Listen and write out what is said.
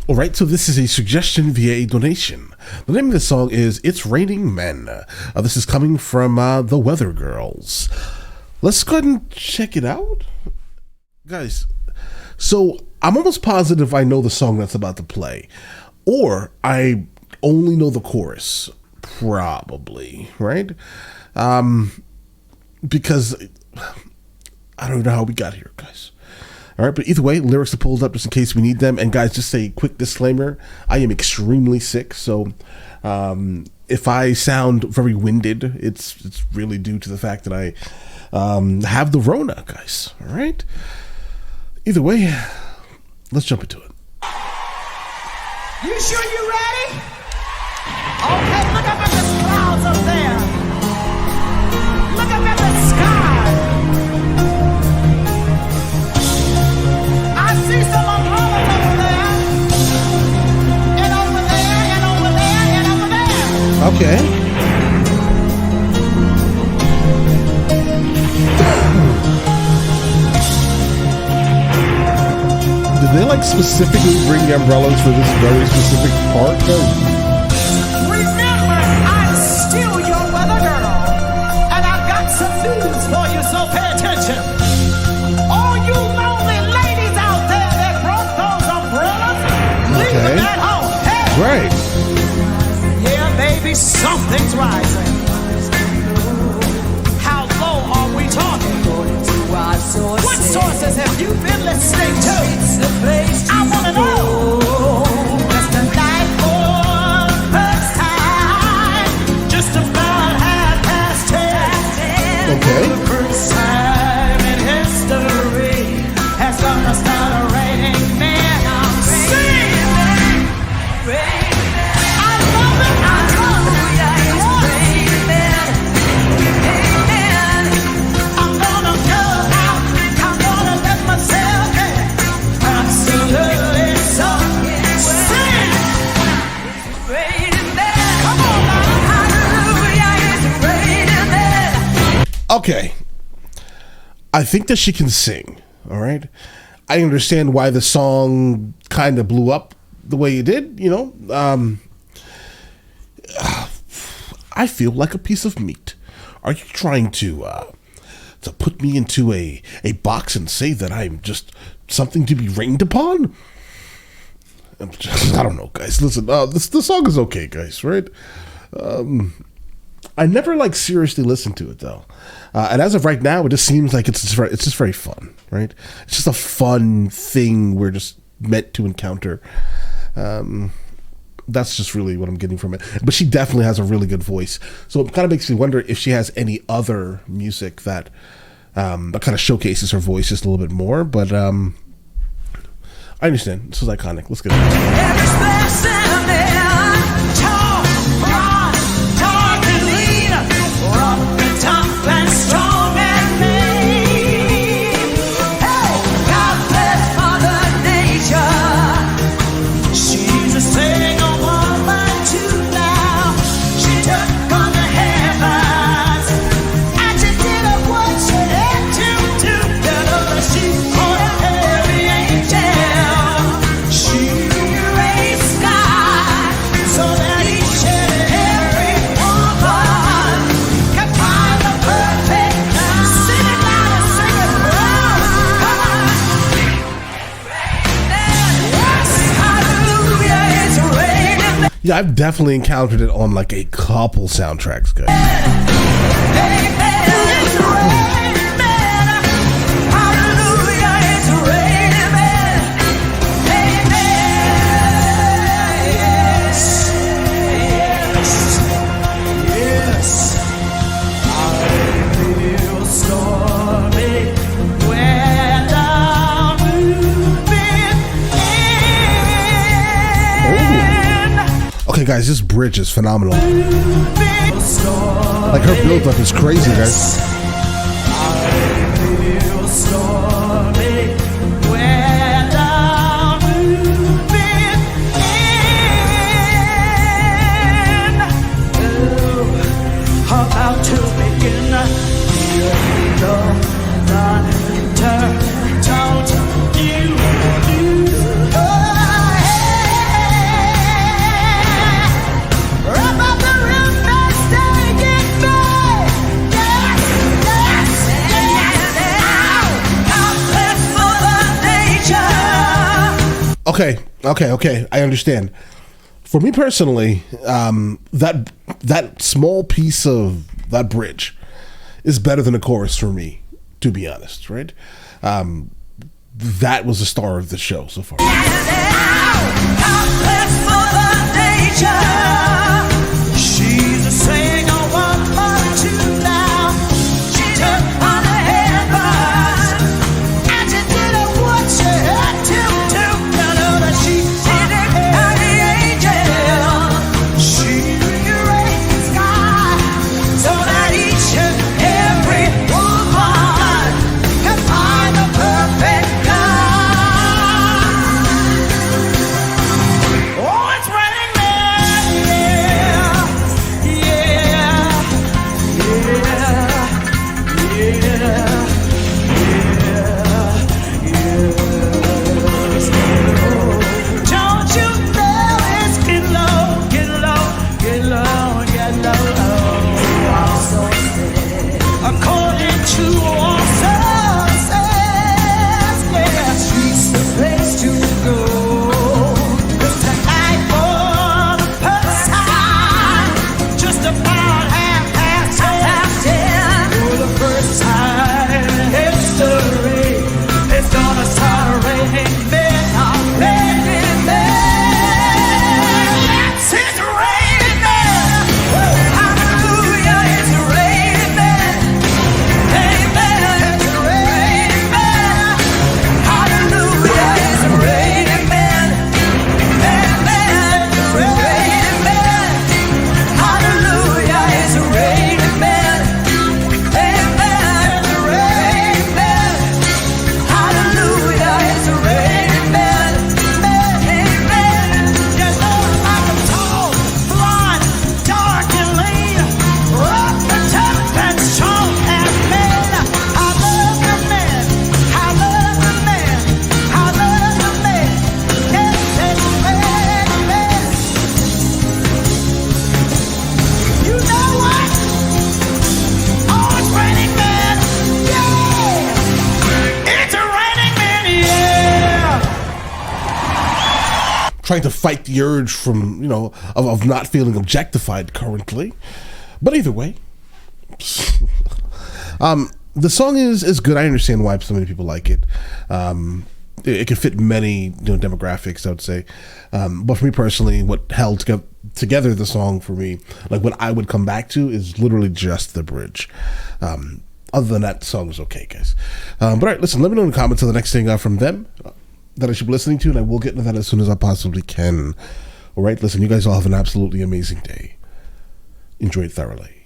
All right, so this is a suggestion via a donation. The name of the song is It's Raining Men. This is coming from the Weather Girls. Let's go ahead and check it out. Guys, so I'm almost positive I know the song that's about to play. Or I only know the chorus. Probably, right? Because I don't know how we got here, guys. All right, but either way, lyrics are pulled up just in case we need them. And guys, just a quick disclaimer, I am extremely sick, so if I sound very winded, it's really due to the fact that I have the Rona, guys. All right? Either way, let's jump into it. You sure you ready? Okay, look up at the clouds up there. Look up at the sky. I see some umbrellas over there. And over there, and over there, and over there. Okay. Did they like specifically bring the umbrellas for this very specific part? Remember, I'm still your weather girl, and I've got some news for you, so pay attention. All you lonely ladies out there that broke those umbrellas, leave them at home. Hey! Right. Yeah, baby, something's rising. How low are we talking? What sources have you been listening to? I want to know. Just a night for the first time. Just about 10:30. Okay. The first time in history has gonna start raining men. Sing! I love it. I love it. I'm gonna go out. I'm gonna let myself in. Absolutely so. Sing! Come on now. Okay. I think that she can sing, all right? I understand why the song kind of blew up the way it did, you know? I feel like a piece of meat. Are you trying to put me into a box and say that I'm just something to be rained upon? I don't know, guys. Listen, the song is okay, guys, right? I never like seriously listened to it though, and as of right now, it just seems like it's just very fun, right? It's just a fun thing we're just meant to encounter. That's just really what I'm getting from it. But she definitely has a really good voice, so it kind of makes me wonder if she has any other music that kind of showcases her voice just a little bit more. But I understand this is iconic. Let's get it. Yeah, I've definitely encountered it on like a couple soundtracks, guys. Okay, guys, this bridge is phenomenal. Like her build-up is crazy, guys. About to begin. Don't you Okay. I understand. For me personally, that small piece of that bridge is better than the chorus for me, to be honest, right? That was the star of the show so far. She's a singer, one more two now. She took on the heavens, and she did what she had to do. You know that she did it by the angel. She rearranged the sky so that each and every woman can find the perfect guy. Oh, it's raining men, don't you know it's get low, get low, get low, get low. I'm so sad. According to all sources, yeah, she's the place to go. 'Cause tonight for the first time, just about half past 10, for the first time in history, it's gonna start raining men, raining men. Yes, it's raining men. Hallelujah, it's raining men. Amen, it's raining men. Hallelujah, it's raining men. Amen, it's raining men. Hallelujah, it's raining men. Amen, it's raining men. Hallelujah, it's raining men. Amen. You know I'm tall, blonde, dark and lean, rough and tough and strong and mean. I love the men. I love the men. I love the men. Yes, it's raining men. You know what? Oh, it's raining men. Yeah. It's raining men. Yeah. Trying to fight the urge from, of not feeling objectified currently. But either way, the song is good. I understand why so many people like it. It can fit many demographics, I would say. But for me personally, what held together the song for me, like what I would come back to, is literally just the bridge. Other than that, the song was okay, guys. But all right, listen, let me know in the comments of the next thing from them that I should be listening to, and I will get into that as soon as I possibly can. All right, listen, you guys all have an absolutely amazing day. Enjoy it thoroughly.